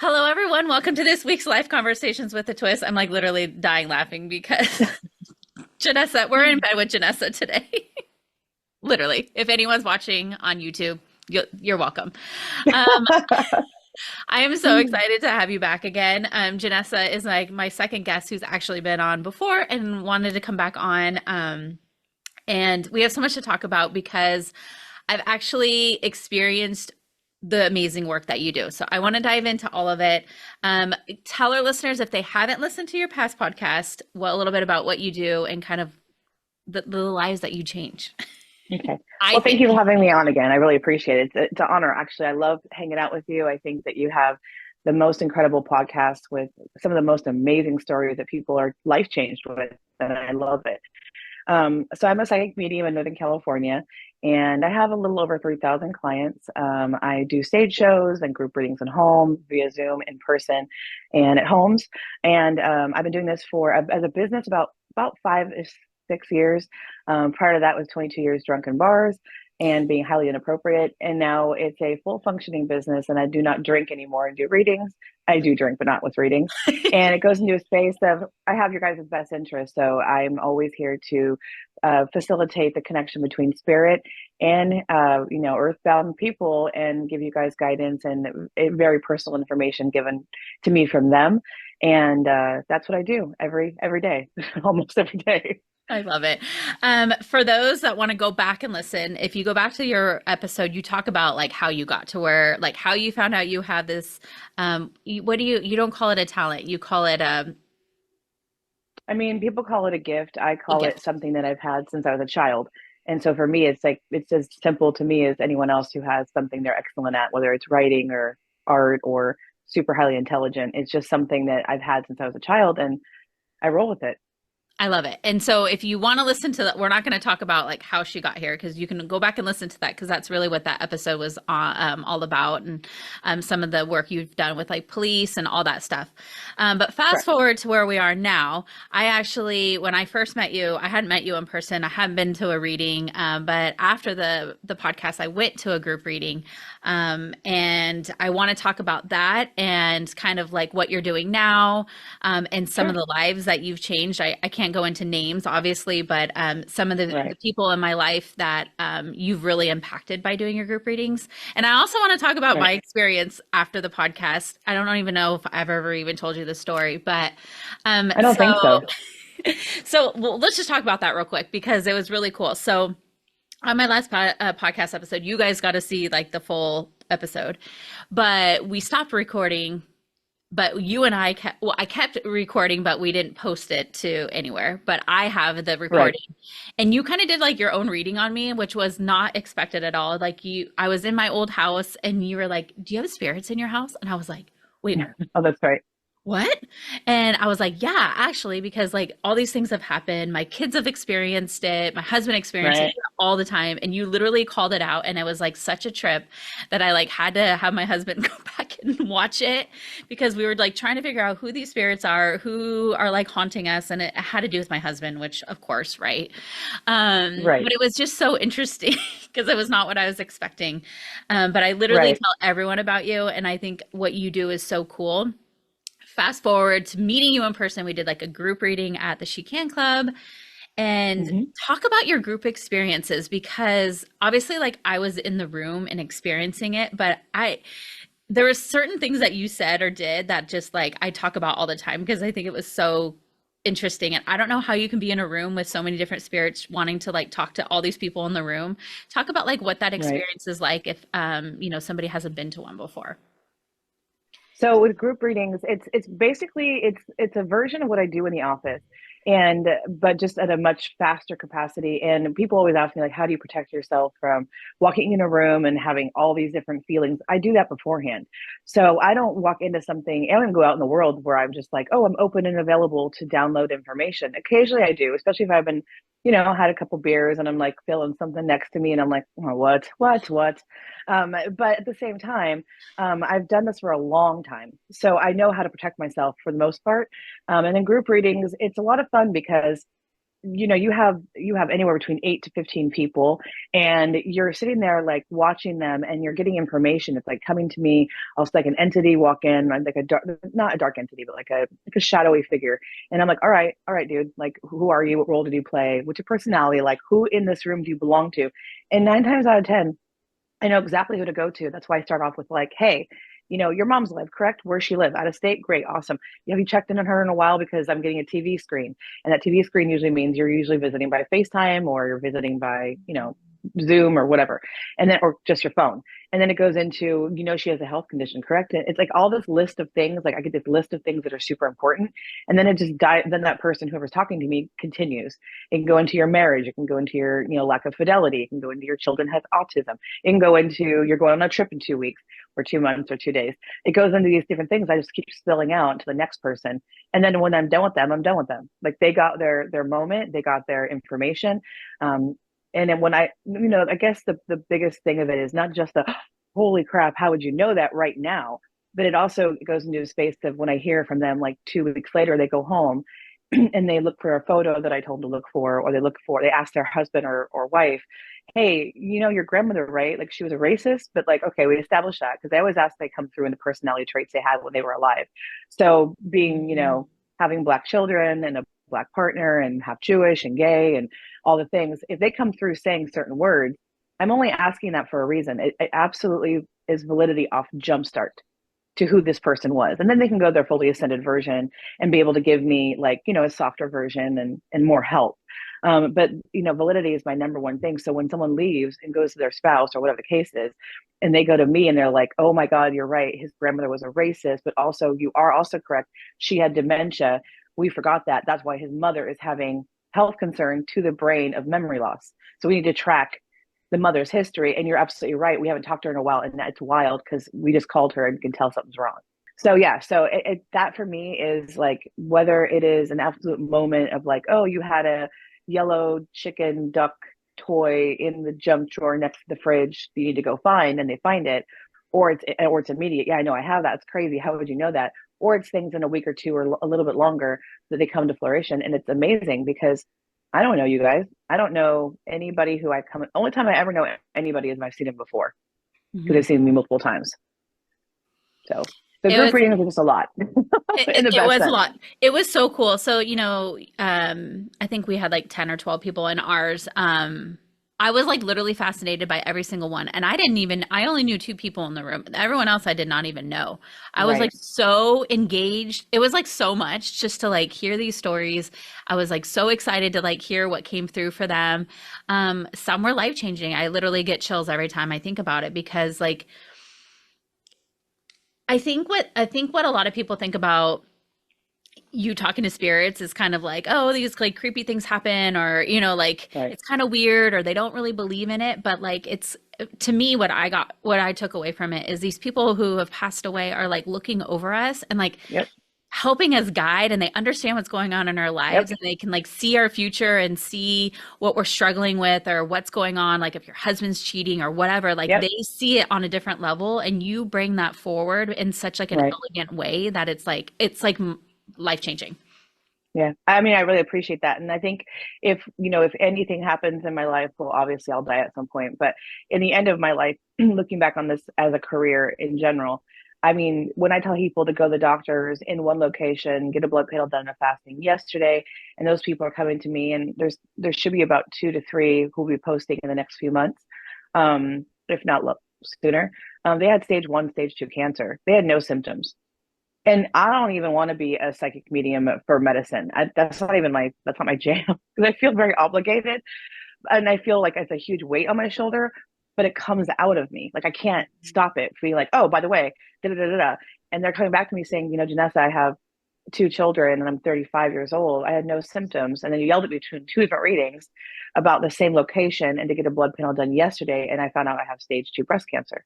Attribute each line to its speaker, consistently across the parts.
Speaker 1: Hello, everyone. Welcome to this week's Life Conversations with a Twist. I'm like literally dying laughing because Jenessa, we're in bed with Jenessa today. Literally. If anyone's watching on YouTube, you're welcome. Um, I am so excited to have you back again. Jenessa is like my second guest who's actually been on before and wanted to come back on. And we have so much to talk about because I've actually experienced the amazing work that you do. So I want to dive into all of it. Tell our listeners, if they haven't listened to your past podcast, a little bit about what you do and kind of the lives that you change.
Speaker 2: Okay. Well, thank you for having me on again. I really appreciate it. It's an honor, actually. I love hanging out with you. I think that you have the most incredible podcast with some of the most amazing stories that people are life changed with, and I love it. So I'm a psychic medium in Northern California, and I have a little over 3,000 clients. I do stage shows and group readings at home, via Zoom, in person, and at homes. And I've been doing this for, as a business, about 5 or 6 years. Prior to that was 22 years drunk in bars and being highly inappropriate. And now it's a full functioning business, and I do not drink anymore and do readings. I do drink, but not with readings. And it goes into a space of, I have your guys' best interest. So I'm always here to facilitate the connection between spirit and, earthbound people, and give you guys guidance and very personal information given to me from them. And that's what I do every day, almost every day.
Speaker 1: I love it. For those that want to go back and listen, if you go back to your episode, you talk about like how you got to where, like how you found out you have this, you don't call it a talent, you call it,
Speaker 2: I mean, people call it a gift. I
Speaker 1: a
Speaker 2: call it
Speaker 1: gift.
Speaker 2: something that I've had since I was a child. And so for me, it's as simple to me as anyone else who has something they're excellent at, whether it's writing or art or super highly intelligent. It's just something that I've had since I was a child, and I roll with it.
Speaker 1: I love it. And so if you want to listen to that, we're not going to talk about like how she got here because you can go back and listen to that because that's really what that episode was all about, and some of the work you've done with like police and all that stuff. But fast
Speaker 2: Correct.
Speaker 1: forward to where we are now. I actually, when I first met you, I hadn't met you in person. I hadn't been to a reading, but after the podcast, I went to a group reading, and I want to talk about that and kind of like what you're doing now, and some of
Speaker 2: Sure.
Speaker 1: the lives that you've changed. I can't go into names, obviously, but some of the
Speaker 2: Right.
Speaker 1: people in my life that you've really impacted by doing your group readings. And I also want to talk about
Speaker 2: Right.
Speaker 1: my experience after the podcast. I don't even know if I've ever even told you the story, but
Speaker 2: I don't think so.
Speaker 1: well, let's just talk about that real quick because it was really cool. So on my last podcast episode, you guys got to see like the full episode, but we stopped recording. But you and I kept, well, I kept recording, but we didn't post it to anywhere. But I have the
Speaker 2: Right.
Speaker 1: recording. And you kind of did like your own reading on me, which was not expected at all. I was in my old house and you were like, "Do you have spirits in your house?" And I was like, "Wait,
Speaker 2: Oh, that's right.
Speaker 1: what?" And I was like, "Yeah, actually, because like all these things have happened. My kids have experienced it. My husband experiences
Speaker 2: Right.
Speaker 1: it all the time." And you literally called it out. And it was like such a trip that I like had to have my husband go back and watch it because we were like trying to figure out who these spirits are, who are like haunting us. And it had to do with my husband, which of course, right?
Speaker 2: Right.
Speaker 1: But it was just so interesting because it was not what I was expecting. But I literally
Speaker 2: Right.
Speaker 1: tell everyone about you. And I think what you do is so cool. Fast forward to meeting you in person, we did like a group reading at the She Can Club, and
Speaker 2: Hmm.
Speaker 1: talk about your group experiences because obviously like I was in the room and experiencing it, but there were certain things that you said or did that just like I talk about all the time because I think it was so interesting. And I don't know how you can be in a room with so many different spirits wanting to like talk to all these people in the room. Talk about like what that
Speaker 2: Right.
Speaker 1: experience is like if somebody hasn't been to one before.
Speaker 2: So with group readings, it's basically it's a version of what I do in the office, and but just at a much faster capacity. And people always ask me like, how do you protect yourself from walking in a room and having all these different feelings? I do that beforehand, so I don't walk into something. I don't go out in the world where I'm just like, oh, I'm open and available to download information. Occasionally, I do, especially if I've been, had a couple beers and I'm like feeling something next to me, and I'm like, oh, what? But at the same time, I've done this for a long time, so I know how to protect myself for the most part. And in group readings, it's a lot of fun because you have anywhere between 8 to 15 people, and you're sitting there like watching them, and you're getting information. It's like coming to me. I'll see like an entity walk in, like a dark, not a dark entity, but like a shadowy figure. And I'm like, all right, dude, like who are you? What role did you play? What's your personality? Like who in this room do you belong to? And 9 times out of 10, I know exactly who to go to. That's why I start off with like, hey, your mom's alive, correct? Where's she live? Out of state? Great, awesome. Have you checked in on her in a while? Because I'm getting a TV screen. And that TV screen usually means you're usually visiting by FaceTime, or you're visiting by, Zoom or whatever. And then, or just your phone. And then it goes into, she has a health condition, correct? And it's like all this list of things, like I get this list of things that are super important. And then it just then that person, whoever's talking to me, continues. It can go into your marriage. It can go into your, lack of fidelity. It can go into your children has autism. It can go into you're going on a trip in 2 weeks or 2 months or 2 days. It goes into these different things. I just keep spilling out to the next person. And then when I'm done with them, I'm done with them. Like they got their moment, they got their information. And then when I guess the biggest thing of it is not just the holy crap, how would you know that right now? But it also goes into a space of when I hear from them like 2 weeks later, they go home and they look for a photo that I told them to look for, or they ask their husband or wife, hey, your grandmother, right? Like she was a racist, but like, okay, we established that, because they always ask, they come through in the personality traits they had when they were alive. So being, having Black children and a Black partner and half Jewish and gay and all the things, if they come through saying certain words, I'm only asking that for a reason. It absolutely is validity off jumpstart to who this person was. And then they can go their fully ascended version and be able to give me like, a softer version and more help. But validity is my number one thing. So when someone leaves and goes to their spouse or whatever the case is, and they go to me and they're like, oh my God, you're right. His grandmother was a racist, but also you are also correct. She had dementia. We forgot that. That's why his mother is having health concern to the brain of memory loss. So we need to track the mother's history. And you're absolutely right. We haven't talked to her in a while, and it's wild because we just called her and you can tell something's wrong. So yeah, so that for me is like, whether it is an absolute moment of like, oh, you had a yellow chicken duck toy in the junk drawer next to the fridge that you need to go find, and they find it, or it's immediate. Yeah, I know I have that. It's crazy. How would you know that? Or it's things in a week or two or a little bit longer that they come to fruition. And it's amazing because I don't know you guys. I don't know anybody who only time I ever know anybody is if I've seen him before, because they've seen me multiple times. So the group readings are just a lot.
Speaker 1: It was a lot. It was so cool. So, I think we had like 10 or 12 people in ours. I was like literally fascinated by every single one. And I only knew 2 people in the room. Everyone else I did not even know. I was like so engaged. It was like so much just to like hear these stories. I was like so excited to like hear what came through for them. Some were life-changing. I literally get chills every time I think about it, because like I think what a lot of people think about you talking to spirits is kind of like, oh, these like creepy things happen, or it's kind of weird, or they don't really believe in it. But like, it's, to me, what I took away from it is these people who have passed away are like looking over us and like helping us guide, and they understand what's going on in our lives, and they can like see our future and see what we're struggling with or what's going on. Like if your husband's cheating or whatever, like they see it on a different level, and you bring that forward in such like an elegant way that it's like life-changing.
Speaker 2: Yeah. I mean, I really appreciate that. And I think if anything happens in my life, well, obviously I'll die at some point, but in the end of my life, looking back on this as a career in general, I mean, when I tell people to go to the doctors in one location, get a blood panel done in a fasting yesterday, and those people are coming to me, and there should be about 2 to 3 who will be posting in the next few months, if not sooner. They had stage 1, stage 2 cancer. They had no symptoms. And I don't even want to be a psychic medium for medicine. That's not my jam, because I feel very obligated, and I feel like it's a huge weight on my shoulder, but it comes out of me. Like I can't stop it being like, oh, by the way, da da da da. And they're coming back to me saying, Jenessa, I have 2 children and I'm 35 years old. I had no symptoms. And then you yelled at me between 2 different readings about the same location and to get a blood panel done yesterday. And I found out I have stage 2 breast cancer.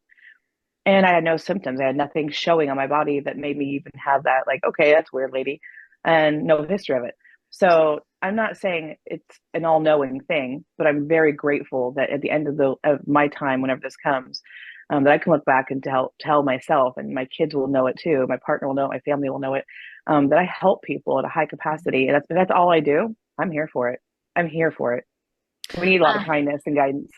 Speaker 2: And I had no symptoms. I had nothing showing on my body that made me even have that, like, okay, that's weird, lady, and no history of it. So I'm not saying it's an all-knowing thing, but I'm very grateful that at the end of my time, whenever this comes, that I can look back and tell myself, and my kids will know it too. My partner will know it. My family will know it. That I help people at a high capacity, and that's all I do. I'm here for it. I'm here for it. We need a lot of kindness and guidance.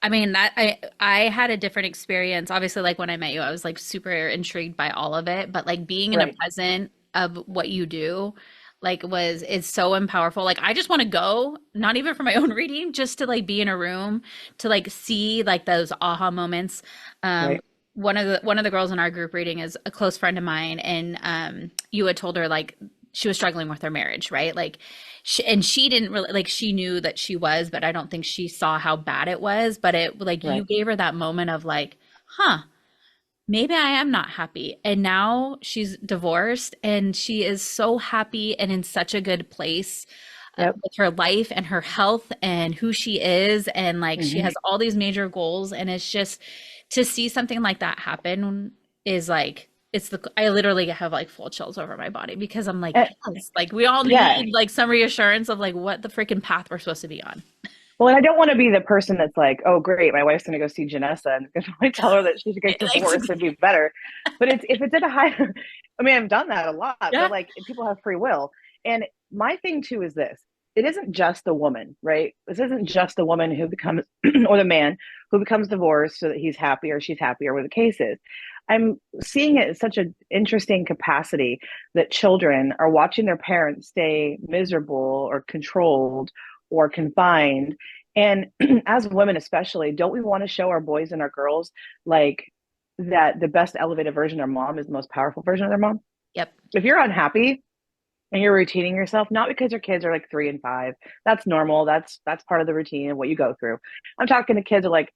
Speaker 1: I mean that I had a different experience. Obviously, like when I met you, I was like super intrigued by all of it, but like being in a
Speaker 2: Right.
Speaker 1: present of what you do, like was it's so powerful. Like I just want to go, not even for my own reading, just to like be in a room to like see like those aha moments. Um
Speaker 2: Right.
Speaker 1: one of the girls in our group reading is a close friend of mine, and you had told her like she was struggling with her marriage, right? Like she didn't really like she knew that she was, but I don't think she saw how bad it was. But it like you
Speaker 2: Right.
Speaker 1: gave her that moment of like, huh, maybe I am not happy. And now she's divorced and she is so happy and in such a good place
Speaker 2: Yep.
Speaker 1: with her life and her health and who she is. And like she
Speaker 2: Hmm.
Speaker 1: has all these major goals. And it's just to see something like that happen is like, it's the, I literally have like full chills over my body because I'm like,
Speaker 2: And,
Speaker 1: yes, like we all
Speaker 2: yeah.
Speaker 1: need like some reassurance of like what the freaking path we're supposed to be on.
Speaker 2: Well, and I don't want to be the person that's like, oh, great, my wife's going to go see Janessa and I tell her that she should get divorced and be better. But it's if it's at a high, I mean, I've done that a lot,
Speaker 1: Yeah.
Speaker 2: but like people have free will. And my thing too is this: it isn't just the woman, right? This isn't just the woman who becomes, or the man who becomes divorced so that he's happy or she's happy or whatever the case is. I'm seeing it as such an interesting capacity that children are watching their parents stay miserable or controlled or confined. And as women, especially, don't we want to show our boys and our girls like that the best elevated version of their mom is the most powerful version of their mom?
Speaker 1: Yep.
Speaker 2: If you're unhappy and you're routining yourself, not because your kids are like 3 and 5, that's normal. That's part of the routine and what you go through. I'm talking to kids who are like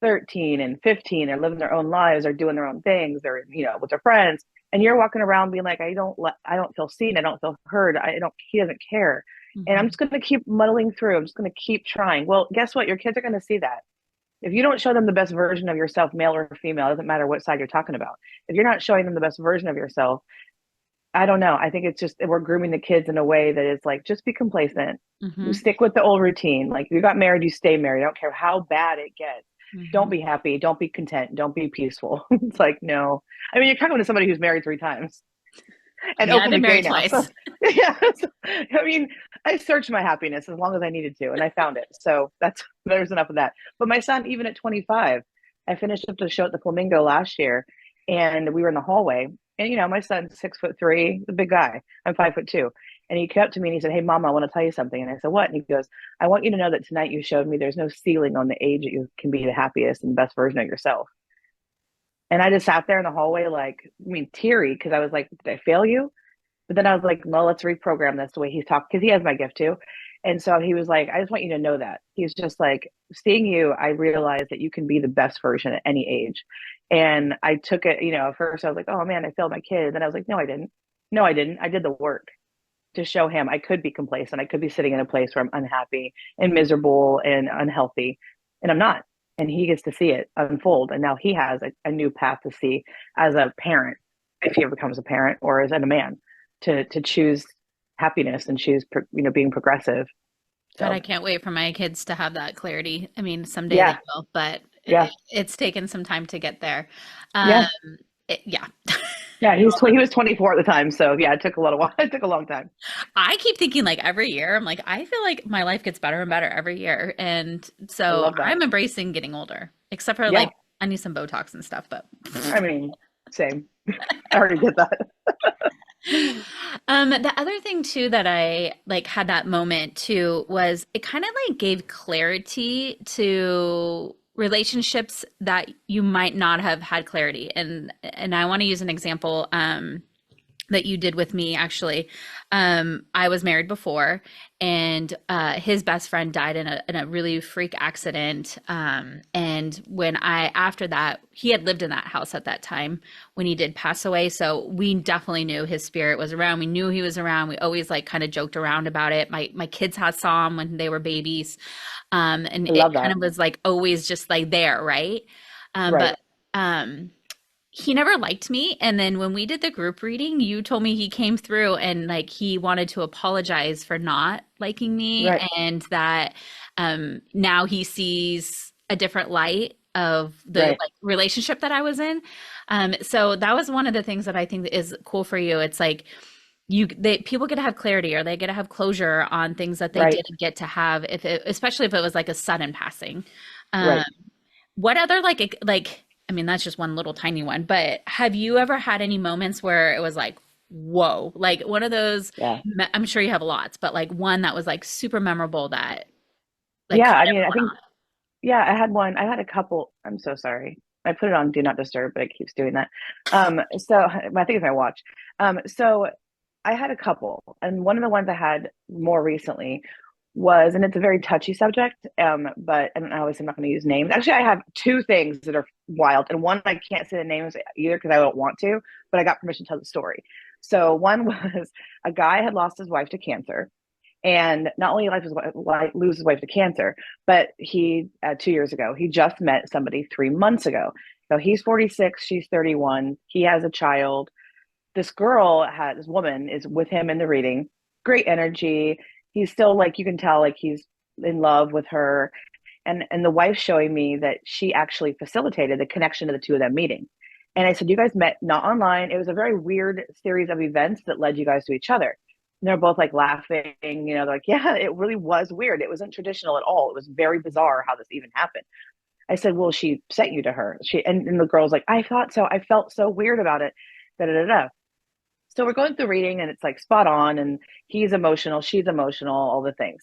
Speaker 2: 13 and 15. They're living their own lives. They're doing their own things. They're, with their friends. And you're walking around being like, I don't feel seen. I don't feel heard. He doesn't care. And I'm
Speaker 1: Mhm.
Speaker 2: just going to keep muddling through. I'm just going to keep trying. Well, guess what? Your kids are going to see that. If you don't show them the best version of yourself, male or female, it doesn't matter what side you're talking about. If you're not showing them the best version of yourself, I don't know. I think it's just we're grooming the kids in a way that is like, just be complacent. You
Speaker 1: Mhm.
Speaker 2: stick with the old routine. Like you got married, you stay married. I don't care how bad it gets. Don't
Speaker 1: Mhm.
Speaker 2: be happy. Don't be content. Don't be peaceful. It's like, no. I mean, you're talking to somebody who's married 3 times and
Speaker 1: Yeah, I've
Speaker 2: openly
Speaker 1: been
Speaker 2: gay
Speaker 1: married
Speaker 2: now. So
Speaker 1: twice.
Speaker 2: yeah, I mean, I searched my happiness as long as I needed to, and I found it. So there's enough of that. But my son, even at 25, I finished up the show at the Flamingo last year, and we were in the hallway, and my son's 6'3", the big guy. I'm 5'2", and he came up to me and he said, "Hey, Mama, I want to tell you something." And I said, "What?" And he goes, "I want you to know that tonight you showed me there's no ceiling on the age that you can be the happiest and best version of yourself." And I just sat there in the hallway, like, I mean, teary, because I was like, "Did I fail you?" But then I was like, "No, let's reprogram this the way he's talking," because he has my gift too. And so he was like, "I just want you to know that." He's just like, "Seeing you, I realized that you can be the best version at any age." And I took it, at first I was like, "Oh man, I failed my kid." And then I was like, "No, I didn't. No, I didn't. I did the work to show him I could be complacent. I could be sitting in a place where I'm unhappy and miserable and unhealthy. And I'm not." And he gets to see it unfold. And now he has a new path to see as a parent, if he ever becomes a parent or as a man, to choose happiness and choose, being progressive.
Speaker 1: God, I
Speaker 2: So
Speaker 1: can't wait for my kids to have that clarity. I mean, someday they
Speaker 2: yeah,
Speaker 1: will, but
Speaker 2: yeah,
Speaker 1: it's taken some time to get there. Um,
Speaker 2: yeah,
Speaker 1: yeah.
Speaker 2: yeah. He was 24 at the time. So yeah, it took a little while. It took a long time.
Speaker 1: I keep thinking like every year, I'm like, I feel like my life gets better and better every year. And
Speaker 2: I
Speaker 1: so
Speaker 2: love that.
Speaker 1: I'm embracing getting older, except for
Speaker 2: Yeah.
Speaker 1: like I need some Botox and stuff, but
Speaker 2: I mean, same. I already did that.
Speaker 1: The other thing too that I like had that moment too was it kind of like gave clarity to relationships that you might not have had clarity. And I want to use an example that you did with me actually. I was married before, and his best friend died in a really freak accident. And when after that, he had lived in that house at that time when he did pass away. So we definitely knew his spirit was around. We knew he was around. We always like kind of joked around about it. My kids had saw him when they were babies. And
Speaker 2: I
Speaker 1: it
Speaker 2: love
Speaker 1: kind
Speaker 2: that.
Speaker 1: of was like always just like there, right?
Speaker 2: Right.
Speaker 1: But he never liked me. And then when we did the group reading, you told me he came through and like he wanted to apologize for not liking me,
Speaker 2: Right.
Speaker 1: and that now he sees a different light of the
Speaker 2: Right.
Speaker 1: like relationship that I was in. So that was one of the things that I think is cool for you. It's like people get to have clarity, or they get to have closure on things that they
Speaker 2: Right.
Speaker 1: didn't get to have, especially if it was like a sudden passing. Um,
Speaker 2: Right.
Speaker 1: what other I mean, that's just one little tiny one, but have you ever had any moments where it was like, whoa, like one of those,
Speaker 2: Yeah.
Speaker 1: I'm sure you have lots, but like one that was like super memorable that like
Speaker 2: Yeah.
Speaker 1: caught
Speaker 2: I mean, I
Speaker 1: everyone
Speaker 2: think, yeah, I had one. I had a couple. I'm so sorry. I put it on Do Not Disturb, but it keeps doing that. So I think it's my watch. So I had a couple, and one of the ones I had more recently was, and it's a very touchy subject, but and obviously I'm not going to use names. Actually, I have two things that are wild, and one I can't say the names either because I don't want to, but I got permission to tell the story. So one was a guy had lost his wife to cancer, and not only lose his wife to cancer, but he 2 years ago he just met somebody 3 months ago. So he's 46, she's 31. He has a child. This woman is with him in the reading. Great energy. He's still like, you can tell like he's in love with her. And the wife's showing me that she actually facilitated the connection of the two of them meeting. And I said, you guys met not online. It was a very weird series of events that led you guys to each other. And they're both like laughing, they're like, yeah, it really was weird. It wasn't traditional at all. It was very bizarre how this even happened. I said, well, she sent you to her. And the girl's like, I thought so. I felt so weird about it. Da, da, da, da. So we're going through reading and it's like spot on, and he's emotional, she's emotional, all the things.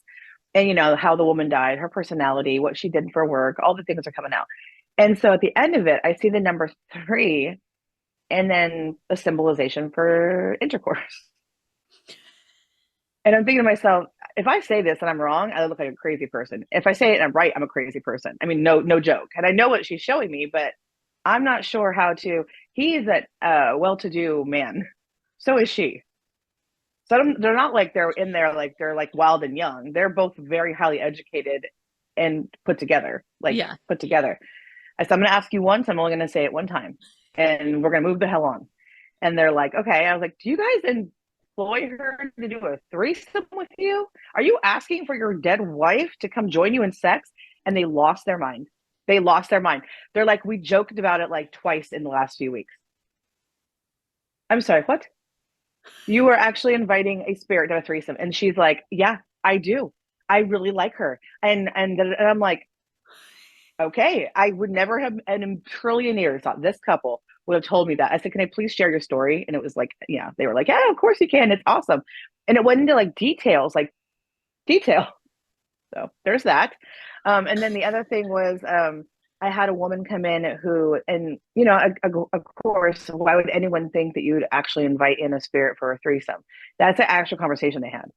Speaker 2: And how the woman died, her personality, what she did for work, all the things are coming out. And so at the end of it, I see the number 3 and then a symbolization for intercourse. And I'm thinking to myself, if I say this and I'm wrong, I look like a crazy person. If I say it and I'm right, I'm a crazy person. I mean, no joke. And I know what she's showing me, but I'm not sure how to. He is a well-to-do man. So is she. So they're not like they're in there like they're like wild and young. They're both very highly educated and put together.
Speaker 1: yeah.
Speaker 2: Put together. I said, I'm going to ask you once. I'm only going to say it one time, and we're going to move the hell on. And they're like, okay. I was like, do you guys employ her to do a threesome with you? Are you asking for your dead wife to come join you in sex? And they lost their mind. They lost their mind. They're like, we joked about it like twice in the last few weeks. I'm sorry, what? You were actually inviting a spirit to a threesome. And she's like, yeah, I do. I really like her. And I'm like, okay, I would never have, and in trillion years, thought this couple would have told me that. I said, can I please share your story? And it was like, yeah, they were like, yeah, of course you can. It's awesome. And it went into like details, like detail. So there's that. And then the other thing was, I had a woman come in who, and of course, why would anyone think that you would actually invite in a spirit for a threesome? That's an actual conversation they had.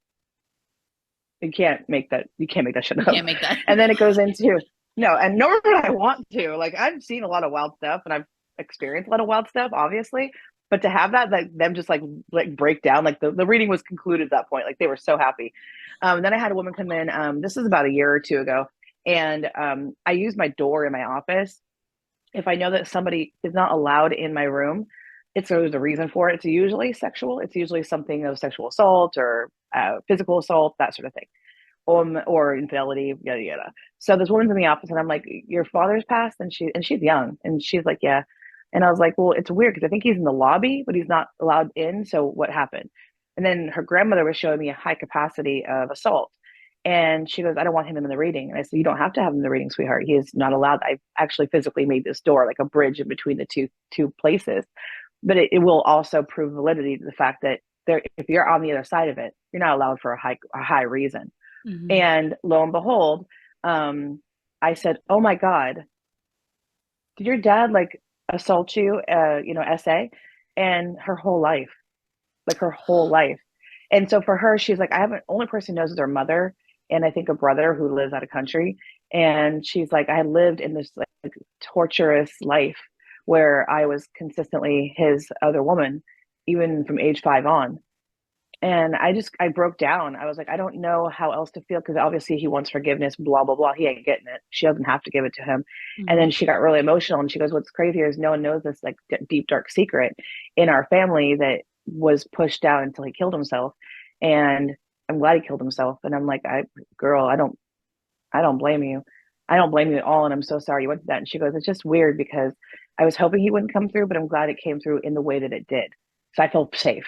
Speaker 2: You can't make that. You can't make that shit up.
Speaker 1: You can't make that.
Speaker 2: And then it goes into no, and nor would I want to. Like I've seen a lot of wild stuff, and I've experienced a lot of wild stuff, obviously. But to have that, like them just like break down, like the reading was concluded at that point. Like they were so happy. Then I had a woman come in. This is about a year or two ago, and I use my door in my office. If I know that somebody is not allowed in my room, there's a reason for it. It's usually sexual. It's usually something of sexual assault or physical assault, that sort of thing, or infidelity, yada yada. So this woman's in the office, and I'm like, "Your father's passed," and she's young, and she's like, "Yeah." And I was like, "Well, it's weird because I think he's in the lobby, but he's not allowed in. So what happened?" And then her grandmother was showing me a high capacity of assault. And she goes, I don't want him in the reading. And I said, you don't have to have him in the reading, sweetheart. He is not allowed. I've actually physically made this door like a bridge in between the two places. But it will also prove validity to the fact that if you're on the other side of it, you're not allowed for a high reason. Mm-hmm. And lo and behold, I said, oh my God, did your dad like assault you, SA? And her whole life. And so for her, she's like, I haven't, only person who knows is her mother. And I think a brother who lives out of country. And she's like, I had lived in this like torturous life where I was consistently his other woman, even from age 5 on. And I broke down. I was like, I don't know how else to feel because obviously he wants forgiveness, blah, blah, blah. He ain't getting it. She doesn't have to give it to him. Mm-hmm. And then she got really emotional and she goes, what's crazier is no one knows this like deep, dark secret in our family that was pushed down until he killed himself. And I'm glad he killed himself. And I'm like, girl, I don't blame you. I don't blame you at all. And I'm so sorry you went through that. And she goes, it's just weird because I was hoping he wouldn't come through, but I'm glad it came through in the way that it did. So I feel safe.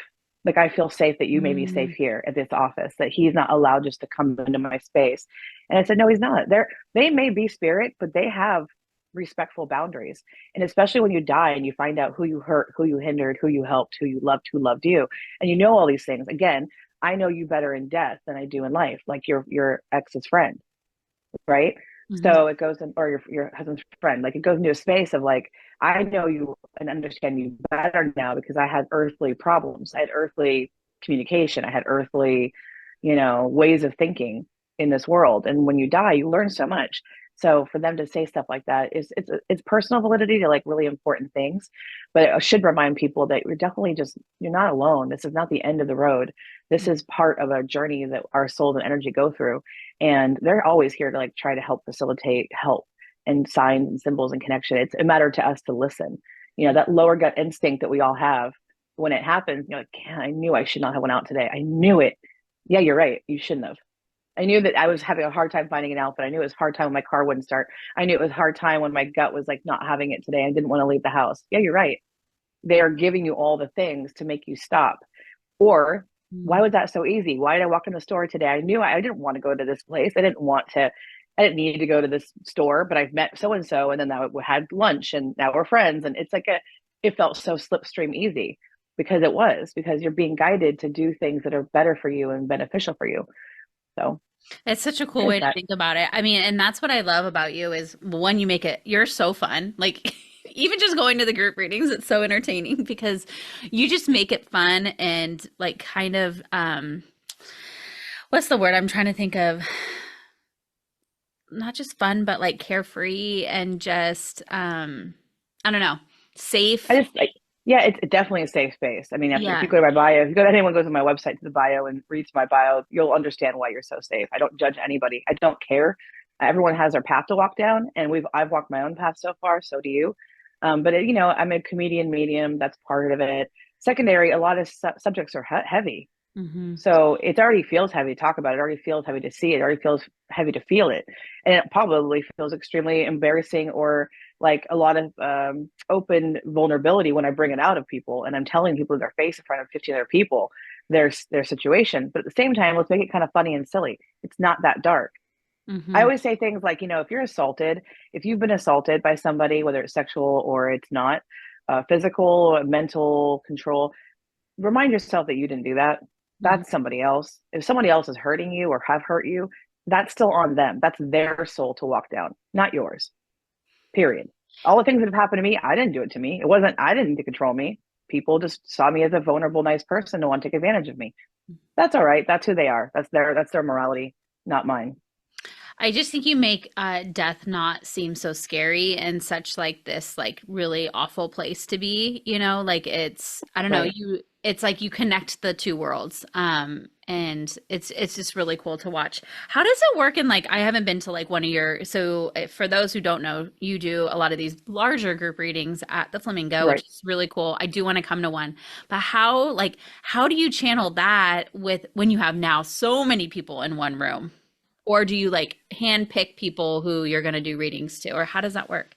Speaker 2: Like, I feel safe that you may be safe
Speaker 1: Mm.
Speaker 2: here at this office, that he's not allowed just to come into my space. And I said, no, he's not. They may be spirit, but they have respectful boundaries. And especially when you die and you find out who you hurt, who you hindered, who you helped, who loved you, and you know all these things. Again, I know you better in death than I do in life, like your ex's friend, right?
Speaker 1: Mhm.
Speaker 2: So it goes in, or your husband's friend, like it goes into a space of like, I know you and understand you better now because I had earthly problems. I had earthly communication. I had earthly, ways of thinking in this world. And when you die, you learn so much. So for them to say stuff like that is it's personal validity to like really important things, but it should remind people that you're not alone. This is not the end of the road. This is part of a journey that our souls and energy go through, and they're always here to like try to help facilitate help and signs and symbols and connection. It's a matter to us to listen. That lower gut instinct that we all have when it happens, you're like, yeah, I knew I should not have went out today. I knew it. Yeah, you're right. You shouldn't have. I knew that I was having a hard time finding an outfit. I knew it was a hard time when my car wouldn't start. I knew it was a hard time when my gut was like not having it today. I didn't want to leave the house. Yeah, you're right. They are giving you all the things to make you stop. Or why
Speaker 1: Mm.
Speaker 2: was that so easy? Why did I walk in the store today? I knew I didn't want to go to this place. I didn't need to go to this store, but I've met so and so, and then we had lunch, and now we're friends. And it's like it felt so slipstream easy because you're being guided to do things that are better for you and beneficial for you. So
Speaker 1: It's such a cool
Speaker 2: there's
Speaker 1: way to
Speaker 2: that.
Speaker 1: think about it. I mean, and that's what I love about you is one, you make it, you're so fun. Like even just going to the group readings, it's so entertaining because you just make it fun and like kind of what's the word I'm trying to think of? Not just fun, but like carefree and just I don't know, safe.
Speaker 2: I just like, yeah, it's definitely a safe space. I mean, if you
Speaker 1: Yeah.
Speaker 2: go to my bio, if you go to anyone goes to my website to the bio and reads my bio, you'll understand why you're so safe. I don't judge anybody. I don't care. Everyone has their path to walk down, and I've walked my own path so far. So do you. But I'm a comedian medium. That's part of it. Secondary, a lot of subjects are heavy.
Speaker 1: Hmm.
Speaker 2: So it already feels heavy to talk about it. It already feels heavy to see it. It already feels heavy to feel it. And it probably feels extremely embarrassing or like a lot of open vulnerability when I bring it out of people and I'm telling people their face in front of 15 other people, their situation. But at the same time, let's make it kind of funny and silly. It's not that dark. I
Speaker 1: Hmm.
Speaker 2: always say things like, if you've been assaulted by somebody, whether it's sexual or it's not, physical, mental control, remind yourself that you didn't do that.
Speaker 1: Hmm.
Speaker 2: That's somebody else. If somebody else is hurting you or have hurt you, that's still on them. That's their soul to walk down, not yours. Period. All the things that have happened to me, I didn't do it to me. I didn't need to control me. People just saw me as a vulnerable, nice person and want to take advantage of me. That's all right. That's who they are. That's their morality, not mine.
Speaker 1: I just think you make death not seem so scary and such like this like really awful place to be, like it's I don't know,
Speaker 2: Right.
Speaker 1: it's like you connect the two worlds. And it's just really cool to watch. How does it work in like I haven't been to like one of your for those who don't know, you do a lot of these larger group readings at the Flamingo, which
Speaker 2: Right.
Speaker 1: is really cool. I do want to come to one. But how do you channel that with when you have now so many people in one room? Or do you like hand pick people who you're going to do readings to, or how does that work?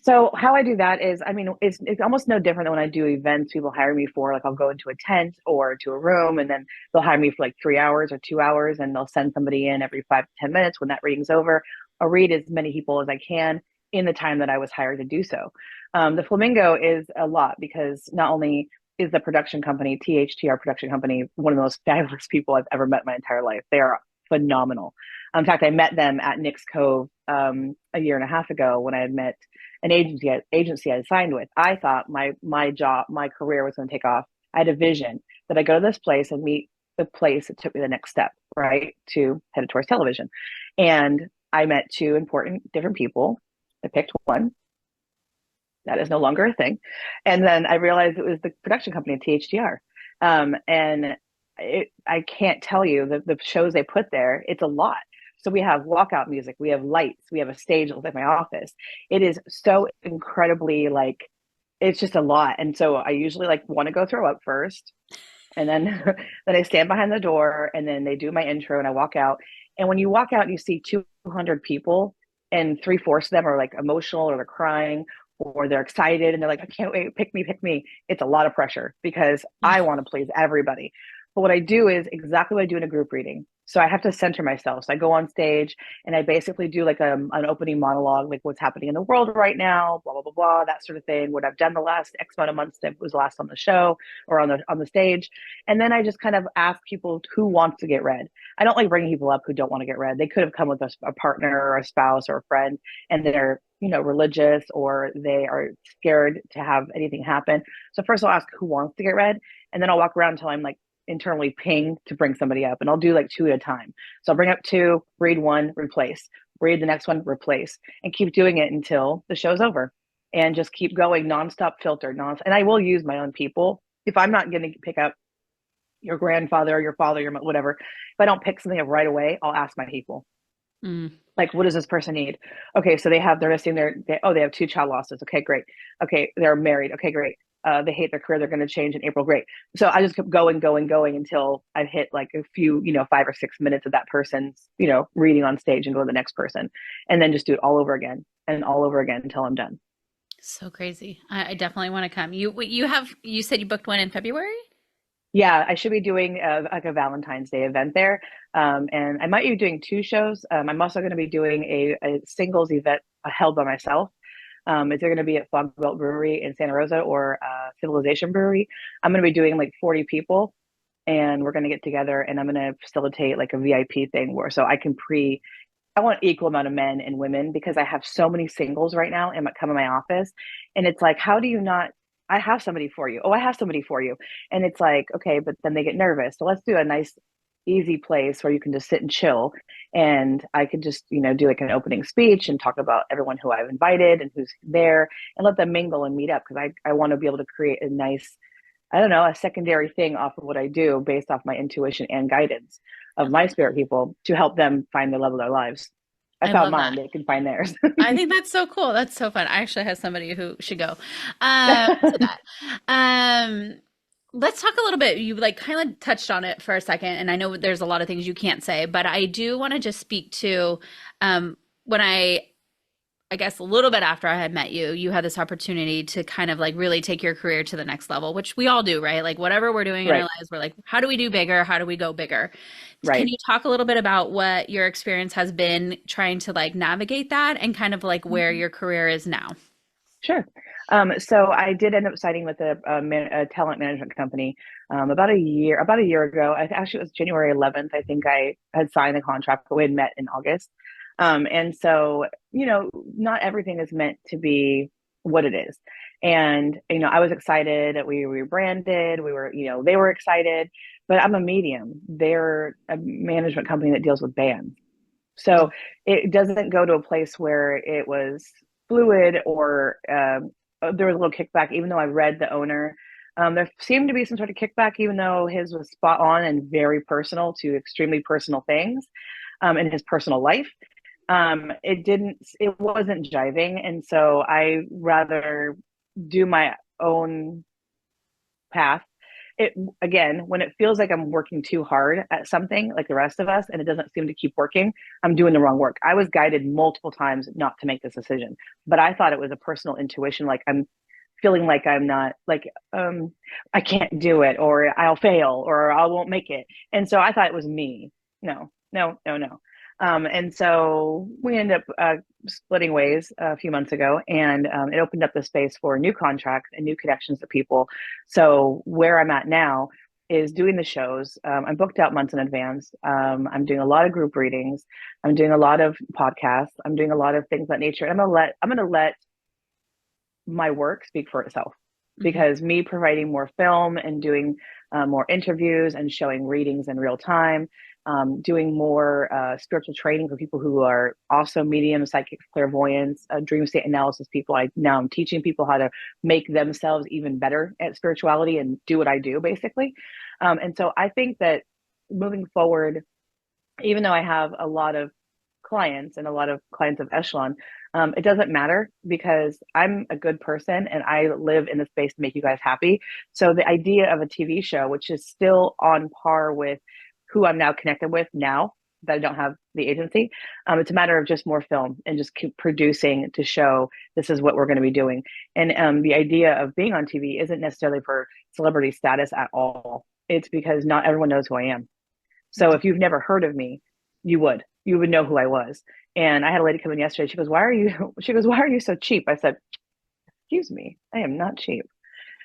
Speaker 2: So how I do that is, I mean, it's almost no different than when I do events. People hire me for like I'll go into a tent or to a room, and then they'll hire me for like 3 hours or 2 hours, and they'll send somebody in every 5 to 10 minutes. When that reading's over, I'll read as many people as I can in the time that I was hired to do so. The Flamingo is a lot because not only is the production company, THTR production company, one of the most fabulous people I've ever met in my entire life. They are phenomenal. In fact, I met them at Nick's Cove a year and a half ago when I had met an agency I signed with. I thought my job, my career was going to take off. I had a vision that I go to this place and meet the place that took me the next step, right, to head towards television. And I met two important different people. I picked one. That is no longer a thing. And then I realized it was the production company, THDR. And I can't tell you the shows they put there. It's a lot. So we have walkout music, we have lights, we have a stage at my office. It is so incredibly like it's just a lot. And so I usually like want to go throw up first, and then then I stand behind the door, and then they do my intro, and I walk out. And when you walk out, and you see 200 people, and three-fourths of them are like emotional or they're crying or they're excited and they're like, I can't wait, pick me. It's a lot of pressure because I want to please everybody. But what I do is exactly what I do in a group reading. So I have to center myself. So I go on stage and I basically do like an opening monologue, like what's happening in the world right now, blah, blah, blah, blah, that sort of thing. What I've done the last X amount of months that was last on the show or on the stage. And then I just kind of ask people who wants to get read. I don't like bringing people up who don't want to get read. They could have come with a partner or a spouse or a friend, and they're, religious, or they are scared to have anything happen. So first I'll ask who wants to get read, and then I'll walk around until I'm like internally pinged to bring somebody up, and I'll do like 2 at a time. So I'll bring up 2, read 1, replace, read the next one, replace, and keep doing it until the show's over, and just keep going, nonstop filter, and I will use my own people. If I'm not going to pick up your grandfather or your father, your whatever, if I don't pick something up right away, I'll ask my people. Like, what does this person need? Okay, so they're listing they have 2 child losses. Okay, great. Okay, they're married. Okay, great. They hate their career. They're going to change in April. Great. So I just kept going until I hit like a few, 5 or 6 minutes of that person's, reading on stage, and go to the next person, and then just do it all over again and all over again until I'm done.
Speaker 1: So crazy. I definitely want to come. You said you booked one in February?
Speaker 2: Yeah, I should be doing like a Valentine's Day event there. And I might be doing 2 shows. I'm also going to be doing a singles event held by myself. It's going to be at Fog Belt Brewery in Santa Rosa, or Civilization Brewery. I'm going to be doing like 40 people, and we're going to get together, and I'm going to facilitate like a VIP thing so I can I want equal amount of men and women, because I have so many singles right now and come in my office, and it's like, how do you not? I have somebody for you. Oh, I have somebody for you. And it's like, okay, but then they get nervous. So let's do a nice, easy place where you can just sit and chill. And I could just, do like an opening speech and talk about everyone who I've invited and who's there, and let them mingle and meet up. Cause I want to be able to create a nice, I don't know, a secondary thing off of what I do based off my intuition and guidance of my spirit people to help them find the love of their lives. I found mine. They can find theirs.
Speaker 1: I think that's so cool. That's so fun. I actually have somebody who should go to that. Let's talk a little bit. You like kind of touched on it for a second, and I know there's a lot of things you can't say, but I do want to just speak to when I guess a little bit after I had met you, you had this opportunity to kind of like really take your career to the next level, which we all do, right? Like whatever we're doing in our lives, we're like, how do we do bigger? How do we go bigger? Right. Can you talk a little bit about what your experience has been trying to like navigate that, and kind of like where your career is now?
Speaker 2: Sure. So I did end up signing with a talent management company about a year ago. Actually, it was January 11th. I think I had signed the contract, but we had met in August. And so, not everything is meant to be what it is. And, I was excited that we rebranded. We were, they were excited, but I'm a medium. They're a management company that deals with bands. So it doesn't go to a place where it was fluid, or there was a little kickback, even though I read the owner. There seemed to be some sort of kickback, even though his was spot on and very personal to extremely personal things in his personal life. It wasn't jiving. And so I rather do my own path. Again, when it feels like I'm working too hard at something like the rest of us, and it doesn't seem to keep working, I'm doing the wrong work. I was guided multiple times not to make this decision, but I thought it was a personal intuition. Like I'm feeling like I'm not like, I can't do it, or I'll fail, or I won't make it. And so I thought it was me. No. And so we ended up splitting ways a few months ago, and it opened up the space for new contracts and new connections to people. So where I'm at now is doing the shows. I'm booked out months in advance. I'm doing a lot of group readings. I'm doing a lot of podcasts. I'm doing a lot of things of that nature. I'm going to let my work speak for itself, because me providing more film and doing more interviews and showing readings in real time, doing more spiritual training for people who are also medium, psychics, clairvoyants, dream state analysis people. I'm teaching people how to make themselves even better at spirituality and do what I do, basically. And so I think that moving forward, even though I have a lot of clients and a lot of clients of Echelon, it doesn't matter, because I'm a good person and I live in the space to make you guys happy. So the idea of a TV show, which is still on par with who I'm now connected with now, that I don't have the agency. It's a matter of just more film and just keep producing to show this is what we're going to be doing. And the idea of being on TV isn't necessarily for celebrity status at all. It's because not everyone knows who I am. So if you've never heard of me, you would know who I was. And I had a lady come in yesterday. She goes, why are you so cheap? I said, excuse me, I am not cheap.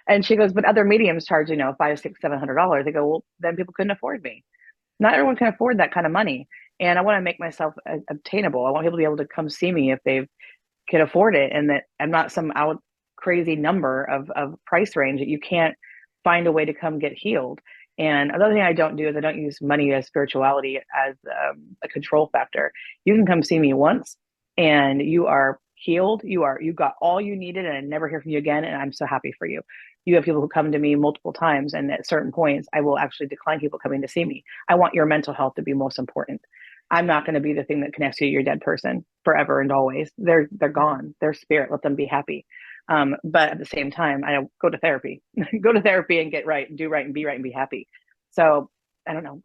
Speaker 2: And she goes, but other mediums charge, $500, $600, $700. I go, well, then people couldn't afford me. Not everyone can afford that kind of money. And I want to make myself obtainable. I want people to be able to come see me if they can afford it, and that I'm not some out crazy number of price range that you can't find a way to come get healed. And another thing I don't do is I don't use money as spirituality as a control factor. You can come see me once and you are healed. You got all you needed, and I never hear from you again. And I'm so happy for you. You have people who come to me multiple times, and at certain points, I will actually decline people coming to see me. I want your mental health to be most important. I'm not going to be the thing that connects you to your dead person forever and always. They're gone. Their spirit. Let them be happy. But at the same time, I go to therapy, go to therapy and get right and do right and be happy. So I don't know.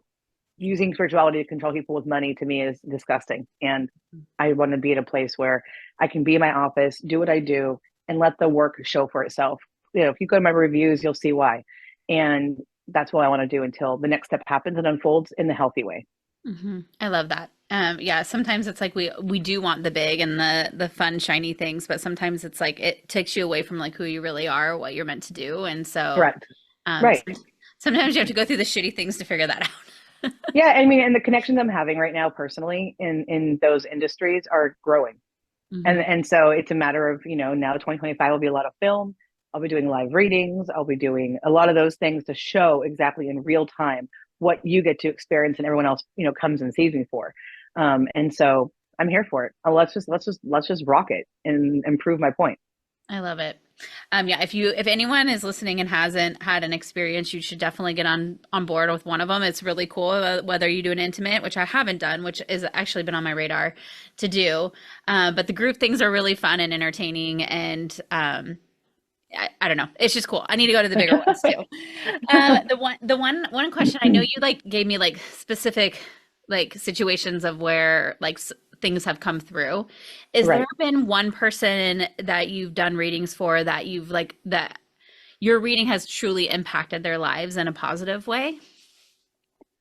Speaker 2: Using spirituality to control people with money to me is disgusting. And I want to be in a place where I can be in my office, do what I do, and let the work show for itself. If you go to my reviews, you'll see why. And that's what I want to do until the next step happens and unfolds in the healthy way.
Speaker 1: Mm-hmm. I love that. Yeah, sometimes it's like we do want the big and the fun, shiny things, but sometimes it's like it takes you away from like who you really are, what you're meant to do. And so
Speaker 2: Correct. Right.
Speaker 1: Sometimes you have to go through the shitty things to figure that out.
Speaker 2: Yeah, I mean, and the connections I'm having right now personally in those industries are growing.
Speaker 1: Mm-hmm.
Speaker 2: And so it's a matter of, now 2025 will be a lot of film. I'll be doing live readings. I'll be doing a lot of those things to show exactly in real time what you get to experience and everyone else, comes and sees me for. And so I'm here for it. Let's just rock it and improve my point.
Speaker 1: I love it. Yeah, if anyone is listening and hasn't had an experience, you should definitely get on board with one of them. It's really cool, whether you do an intimate, which I haven't done, which has actually been on my radar to do. But the group things are really fun and entertaining, and I don't know. It's just cool. I need to go to the bigger ones too. The one question, I know you like gave me like specific like situations of where like things have come through. Is
Speaker 2: Right.
Speaker 1: there been one person that you've done readings for that you've like that your reading has truly impacted their lives in a positive way?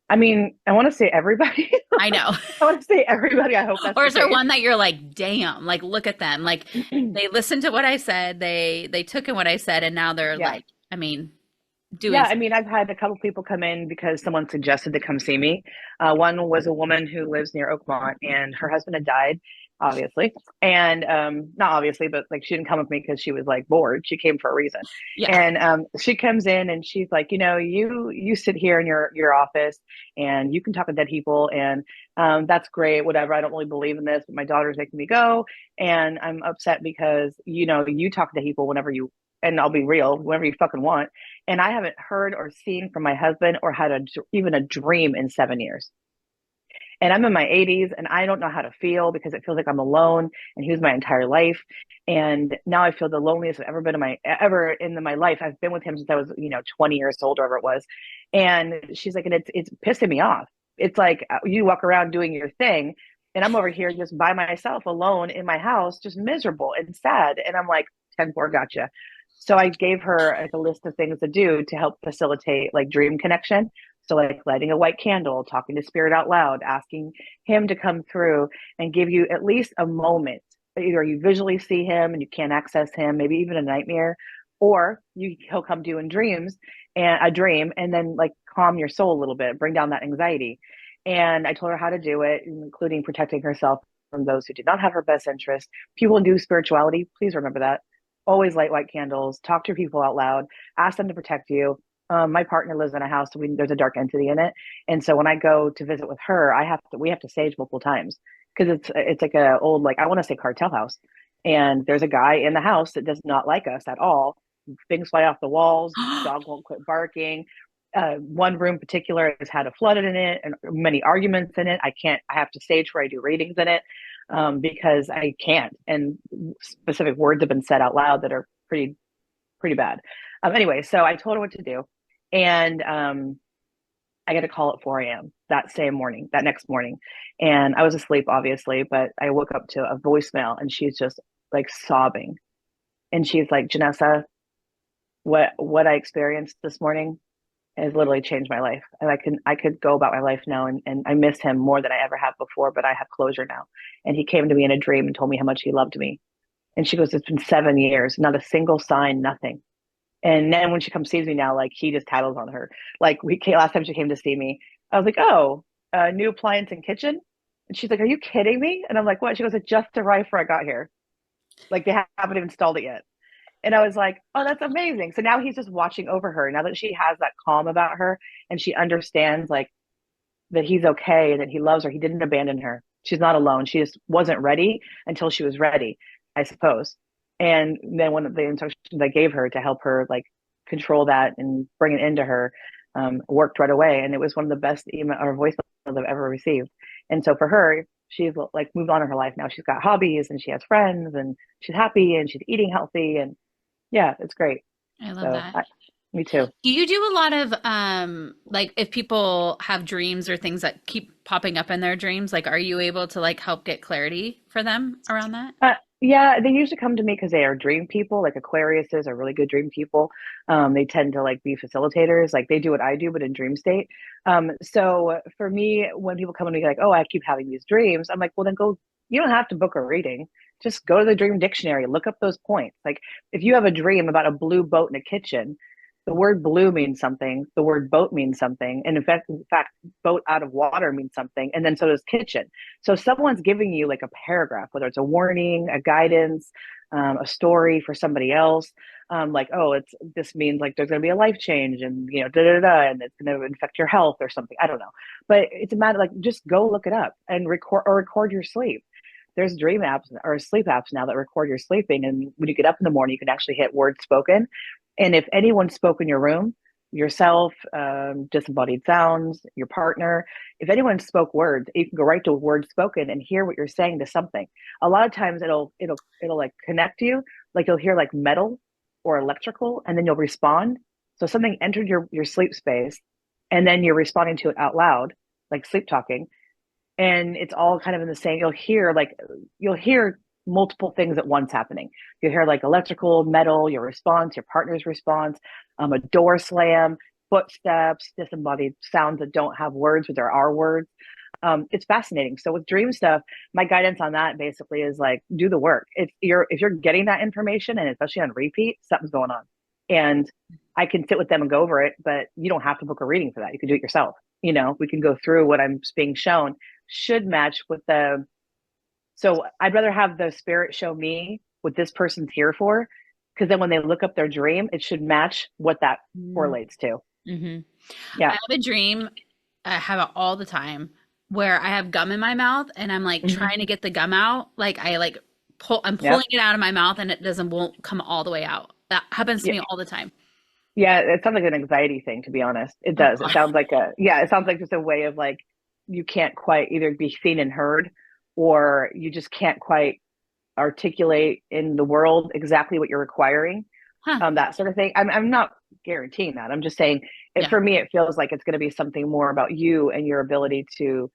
Speaker 2: I mean, I want to say everybody.
Speaker 1: I know.
Speaker 2: I want to say everybody. I hope that's
Speaker 1: Or is
Speaker 2: the
Speaker 1: there
Speaker 2: case.
Speaker 1: one that you're like, damn, like look at them. Like they listened to what I said, they took in what I said, and now they're
Speaker 2: Yeah.
Speaker 1: like, I mean, doing
Speaker 2: Yeah, I mean, I've had a couple people come in because someone suggested to come see me. One was a woman who lives near Oakmont, and her husband had died, obviously, and not obviously, but like she didn't come with me because she was like bored. She came for a reason,
Speaker 1: yeah.
Speaker 2: and she comes in and she's like, you sit here in your office and you can talk to dead people, and that's great, whatever. I don't really believe in this, but my daughter's making me go, and I'm upset because you talk to people whenever you. And I'll be real, whenever you fucking want. And I haven't heard or seen from my husband or had even a dream in 7 years. And I'm in my 80s and I don't know how to feel because it feels like I'm alone, and he was my entire life. And now I feel the loneliest I've ever been ever in my life. I've been with him since I was, 20 years old, or whatever it was. And she's like, and it's pissing me off. It's like you walk around doing your thing and I'm over here just by myself alone in my house, just miserable and sad. And I'm like, 10-4, gotcha. So I gave her like a list of things to do to help facilitate like dream connection. So like lighting a white candle, talking to spirit out loud, asking him to come through and give you at least a moment. Either you visually see him and you can't access him, maybe even a nightmare, or he'll come to you in dreams and a dream, and then like calm your soul a little bit, bring down that anxiety. And I told her how to do it, including protecting herself from those who did not have her best interest. People who do spirituality, please remember that. Always light white candles, talk to people out loud, ask them to protect you. My partner lives in a house, so there's a dark entity in it. And so when I go to visit with her, we have to sage multiple times because it's like a old, like, I want to say cartel house. And there's a guy in the house that does not like us at all. Things fly off the walls. Dog won't quit barking. One room in particular has had a flood in it and many arguments in it. I have to stage where I do readings in it because I can't. And specific words have been said out loud that are pretty bad. Anyway, so I told her what to do. And I get a call at 4 a.m. that next morning. And I was asleep, obviously, but I woke up to a voicemail and she's just like sobbing. And she's like, Janessa, what I experienced this morning has literally changed my life. And I could go about my life now, and I miss him more than I ever have before, but I have closure now. And he came to me in a dream and told me how much he loved me. And she goes, it's been 7 years, not a single sign, nothing. And then when she comes sees me now, like he just tattles on her. Like last time she came to see me, I was like, oh, new appliance and kitchen. And she's like, are you kidding me? And I'm like, what? She goes, it just arrived before I got here. Like they haven't even installed it yet. And I was like, oh, that's amazing. So now he's just watching over her. Now that she has that calm about her and she understands like that he's okay and that he loves her, he didn't abandon her. She's not alone. She just wasn't ready until she was ready, I suppose. And then one of the instructions I gave her to help her like control that and bring it into her worked right away. And it was one of the best email or voicemails I've ever received. And so for her, she's like moved on in her life now. She's got hobbies and she has friends and she's happy and she's eating healthy and yeah, it's great.
Speaker 1: I love that.
Speaker 2: Me too.
Speaker 1: Do you do a lot of like if people have dreams or things that keep popping up in their dreams, like are you able to like help get clarity for them around that?
Speaker 2: Yeah, they usually come to me because they are dream people. Like Aquariuses are really good dream people. They tend to like be facilitators. Like they do what I do, but in dream state. So for me, when people come to me like, "Oh, I keep having these dreams," I'm like, "Well, then go. You don't have to book a reading. Just go to the dream dictionary, look up those points. Like if you have a dream about a blue boat in a kitchen, the word blue means something, the word boat means something, and in fact, boat out of water means something, and then so does kitchen. So someone's giving you like a paragraph, whether it's a warning, a guidance, a story for somebody else, like, oh, this means like there's going to be a life change, and da da da, and it's going to affect your health or something. I don't know, but it's a matter like just go look it up and record your sleep. There's dream apps or sleep apps now that record your sleeping, and when you get up in the morning, you can actually hit words spoken, and if anyone spoke in your room, yourself, disembodied sounds, your partner, if anyone spoke words, you can go right to words spoken and hear what you're saying to something. A lot of times it'll like connect you, like you'll hear like metal or electrical, and then you'll respond. So something entered your sleep space, and then you're responding to it out loud, like sleep talking, and it's all kind of in the same. You'll hear multiple things at once happening. You hear like electrical, metal, your response, your partner's response, a door slam, footsteps, disembodied sounds that don't have words, but there are words. It's fascinating. So with dream stuff, my guidance on that basically is like do the work. If you're getting that information and especially on repeat, something's going on. And I can sit with them and go over it, but you don't have to book a reading for that. You can do it yourself. We can go through what I'm being shown should match with the. So I'd rather have the spirit show me what this person's here for, because then when they look up their dream, it should match what that correlates to.
Speaker 1: Mm-hmm.
Speaker 2: Yeah.
Speaker 1: I have a dream, I have it all the time, where I have gum in my mouth and I'm like trying to get the gum out. Like I'm pulling it out of my mouth and won't come all the way out. That happens to me all the time.
Speaker 2: Yeah, it sounds like an anxiety thing, to be honest. It does. It sounds like it sounds like just a way of like you can't quite either be seen and heard, or you just can't quite articulate in the world exactly what you're requiring. That sort of thing. I'm not guaranteeing that. I'm just saying for me, it feels like it's going to be something more about you and your ability to,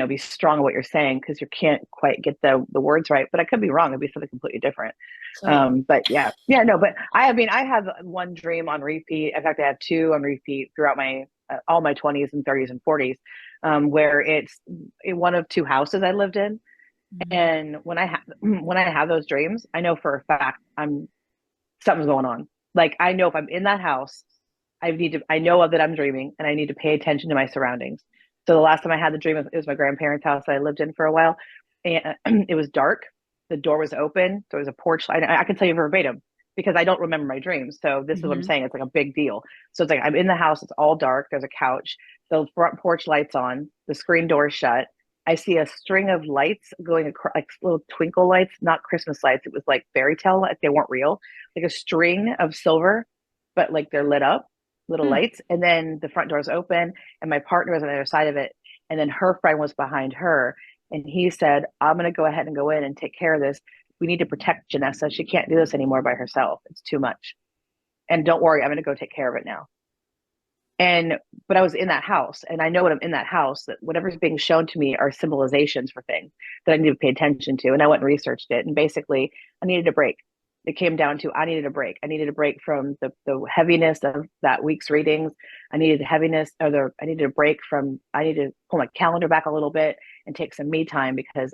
Speaker 2: be strong in what you're saying, because you can't quite get the words right. But I could be wrong. It'd be something completely different. But no. But I have one dream on repeat. In fact, I have two on repeat throughout my all my 20s and 30s and 40s, where it's in one of two houses I lived in. And when I have those dreams, I know for a fact something's going on. Like I know if I'm in that house, I know that I'm dreaming, and I need to pay attention to my surroundings. So the last time I had the dream, it was my grandparents' house that I lived in for a while, and it was dark. The door was open. There was a porch. I can tell you verbatim because I don't remember my dreams. So this is what I'm saying. It's like a big deal. So it's like I'm in the house. It's all dark. There's a couch. The front porch lights on. The screen door is shut. I see a string of lights going across, like little twinkle lights, not Christmas lights. It was like fairy tale lights. They weren't real. Like a string of silver, but like they're lit up, little lights. And then the front door is open, and my partner was on the other side of it. And then her friend was behind her. And he said, I'm going to go ahead and go in and take care of this. We need to protect Jenessa. She can't do this anymore by herself. It's too much. And don't worry, I'm going to go take care of it now. And, but I was in that house, and I know when I'm in that house that whatever's being shown to me are symbolizations for things that I need to pay attention to. And I went and researched it. And basically, I needed a break. It came down to I needed a break. I needed a break from the heaviness of that week's readings. I needed heaviness, I needed a break from, I needed to pull my calendar back a little bit and take some me time, because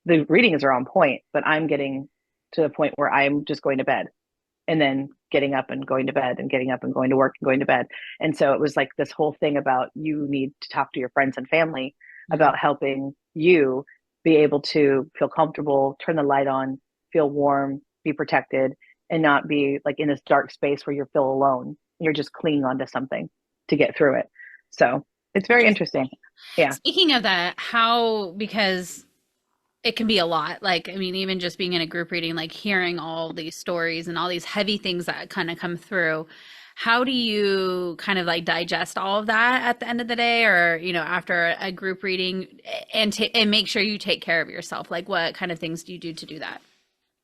Speaker 2: the readings are on point, but I'm getting to the point where I'm just going to bed and then getting up and going to bed and getting up and going to work and going to bed. And so it was like this whole thing about you need to talk to your friends and family about helping you be able to feel comfortable, turn the light on, feel warm, be protected, and not be like in this dark space where you feel alone. You're just clinging onto something to get through it. So it's very interesting. Yeah.
Speaker 1: Speaking of that, because it can be a lot. Like, I mean, even just being in a group reading, like hearing all these stories and all these heavy things that kind of come through, how do you kind of like digest all of that at the end of the day, or, after a group reading, and make sure you take care of yourself? Like, what kind of things do you do to do that?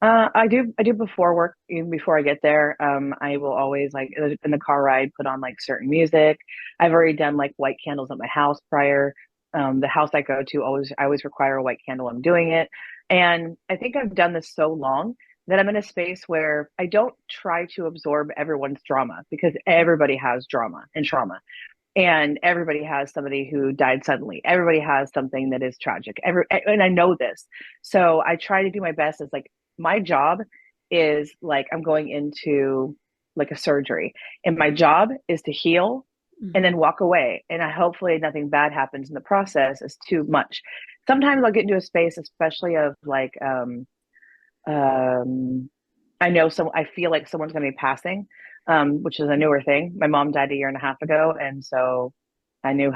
Speaker 2: I do before work, even before I get there. I will always, like, in the car ride, put on like certain music. I've already done like white candles at my house prior. The house I go to, I always require a white candle. I'm doing it. And I think I've done this so long that I'm in a space where I don't try to absorb everyone's drama, because everybody has drama and trauma. And everybody has somebody who died suddenly. Everybody has something that is tragic. And I know this. So I try to do my best. It's like my job is like I'm going into like a surgery, and my job is to heal and then walk away. And hopefully nothing bad happens in the process is too much. Sometimes I'll get into a space, especially of like, I feel like someone's going to be passing, which is a newer thing. My mom died a year and a half ago. And so I knew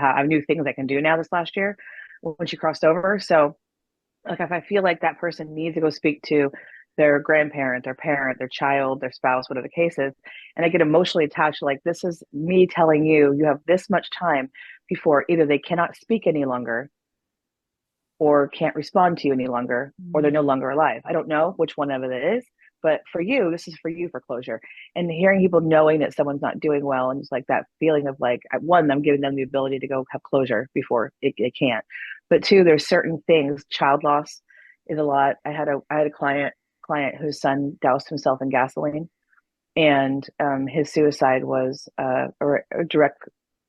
Speaker 2: things I can do now this last year when she crossed over. So like, if I feel like that person needs to go speak to their grandparent, their parent, their child, their spouse, whatever the case is, and I get emotionally attached, like, this is me telling you, you have this much time before either they cannot speak any longer or can't respond to you any longer, or they're no longer alive. I don't know which one of it is, but for you, this is for you for closure. And hearing people knowing that someone's not doing well, and just like that feeling of like, one, I'm giving them the ability to go have closure before it can't. But two, there's certain things. Child loss is a lot. I had a client whose son doused himself in gasoline, and his suicide was a direct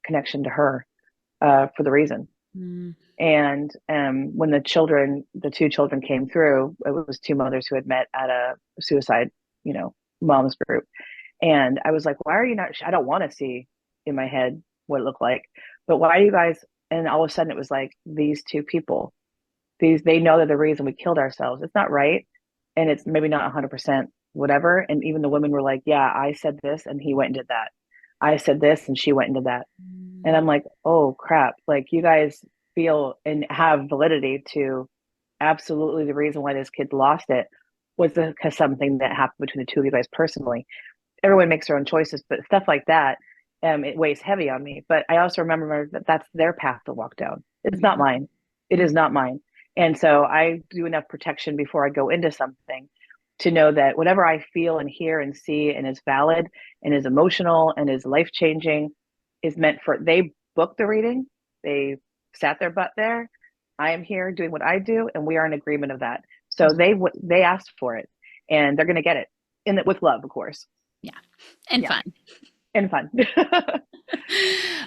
Speaker 2: connection to her for the reason. And when the two children came through, it was two mothers who had met at a suicide, moms group. And I was like, why are you not, I don't want to see in my head what it looked like, but why are you guys, and all of a sudden it was like, these two people, they know that the reason we killed ourselves, it's not right. And it's maybe not 100% whatever. And even the women were like, yeah, I said this and he went and did that. I said this and she went and did that. And I'm like, oh crap. Like, you guys feel and have validity to absolutely the reason why this kid lost it was because something that happened between the two of you guys personally. Everyone makes their own choices, but stuff like that, it weighs heavy on me. But I also remember that that's their path to walk down. It's not mine. It is not mine. And so I do enough protection before I go into something to know that whatever I feel and hear and see and is valid and is emotional and is life-changing is meant for, they booked the reading, they sat their butt there. I am here doing what I do, and we are in agreement of that. So they asked for it, and they're going to get it with love, of course.
Speaker 1: Yeah. And fun.
Speaker 2: And fun.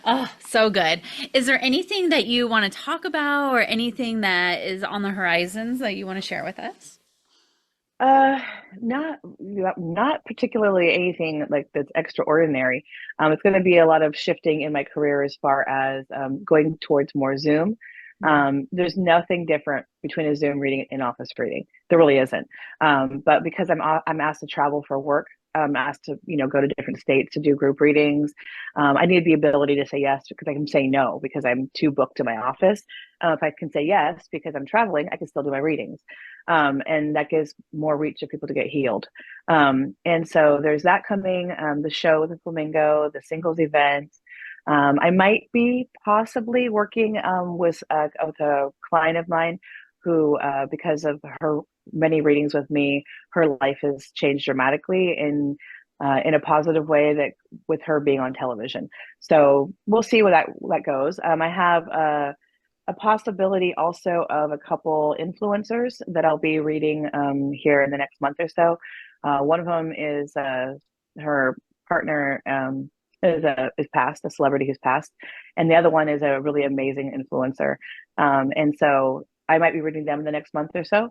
Speaker 1: Oh, so good. Is there anything that you want to talk about, or anything that is on the horizons that you want to share with us?
Speaker 2: Not particularly anything like that's extraordinary. It's going to be a lot of shifting in my career as far as going towards more Zoom. There's nothing different between a Zoom reading and office reading. There really isn't. But because I'm asked to travel for work, I'm asked to go to different states to do group readings. I need the ability to say yes, because I can say no because I'm too booked in my office. If I can say yes because I'm traveling, I can still do my readings. And that gives more reach to people to get healed. And so there's that coming, the show with the Flamingo, the singles event. I might be possibly working with a client of mine who, because of her many readings with me, her life has changed dramatically. And in a positive way, that with her being on television. So we'll see where that goes. I have a possibility also of a couple influencers that I'll be reading here in the next month or so. One of them is her partner is passed, a celebrity who's passed, and the other one is a really amazing influencer. And so I might be reading them in the next month or so.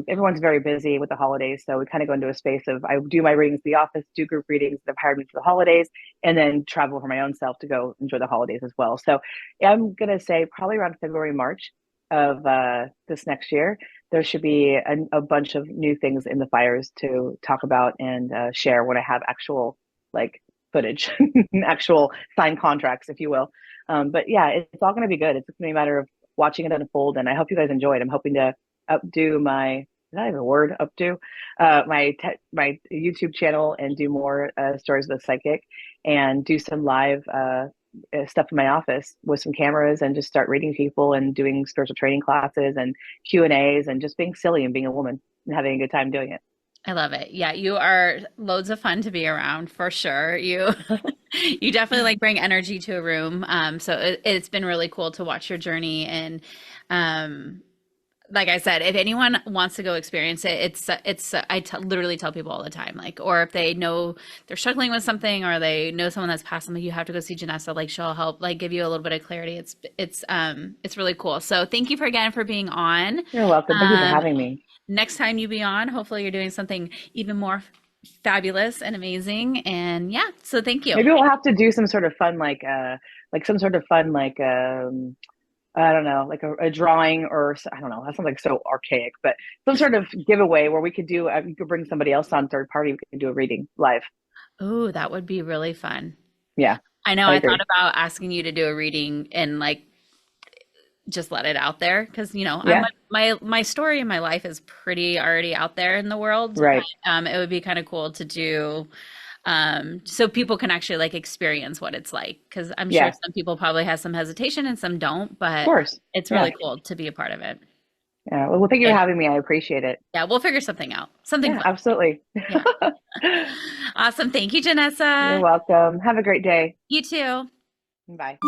Speaker 2: Everyone's very busy with the holidays, so we kind of go into a space of I do my readings at the office, do group readings that have hired me for the holidays, and then travel for my own self to go enjoy the holidays as well. So I'm gonna say probably around February, March of this next year, there should be a bunch of new things in the fires to talk about and share when I have actual like footage, actual signed contracts, if you will. But yeah, it's all gonna be good. It's gonna be a matter of watching it unfold, and I hope you guys enjoy it. I'm hoping to updo my, is that even a word, updo my YouTube channel and do more stories with psychic, and do some live stuff in my office with some cameras, and just start reading people and doing spiritual training classes and Q&As, and just being silly and being a woman and having a good time doing it.
Speaker 1: I love it. Yeah, you are loads of fun to be around for sure. You you definitely like bring energy to a room. So it's been really cool to watch your journey. And like I said, if anyone wants to go experience it, literally tell people all the time, like, or if they know they're struggling with something, or they know someone that's passed something, you have to go see Jenessa. Like, she'll help, like, give you a little bit of clarity. It's really cool. So thank you for being on.
Speaker 2: You're welcome. Thank you for having me.
Speaker 1: Next time you be on, hopefully you're doing something even more fabulous and amazing. And yeah, so thank you.
Speaker 2: Maybe we'll have to do some sort of fun, some sort of fun, I don't know, like a drawing, or I don't know, that sounds like so archaic, but some sort of giveaway where we could do, you could bring somebody else on third party, we could do a reading live.
Speaker 1: Oh, that would be really fun.
Speaker 2: Yeah.
Speaker 1: I know. I thought about asking you to do a reading and like just let it out there, because
Speaker 2: Yeah.
Speaker 1: my story in my life is pretty already out there in the world.
Speaker 2: Right.
Speaker 1: But, it would be kind of cool to do so people can actually like experience what it's like, because I'm sure some people probably have some hesitation and some don't, but
Speaker 2: Of course.
Speaker 1: it's really cool to be a part of it.
Speaker 2: Yeah. Well, thank you for having me. I appreciate it.
Speaker 1: Yeah, we'll figure something out. Something fun.
Speaker 2: Absolutely.
Speaker 1: Yeah. Awesome. Thank you, Jenessa.
Speaker 2: You're welcome. Have a great day.
Speaker 1: You too.
Speaker 2: Bye.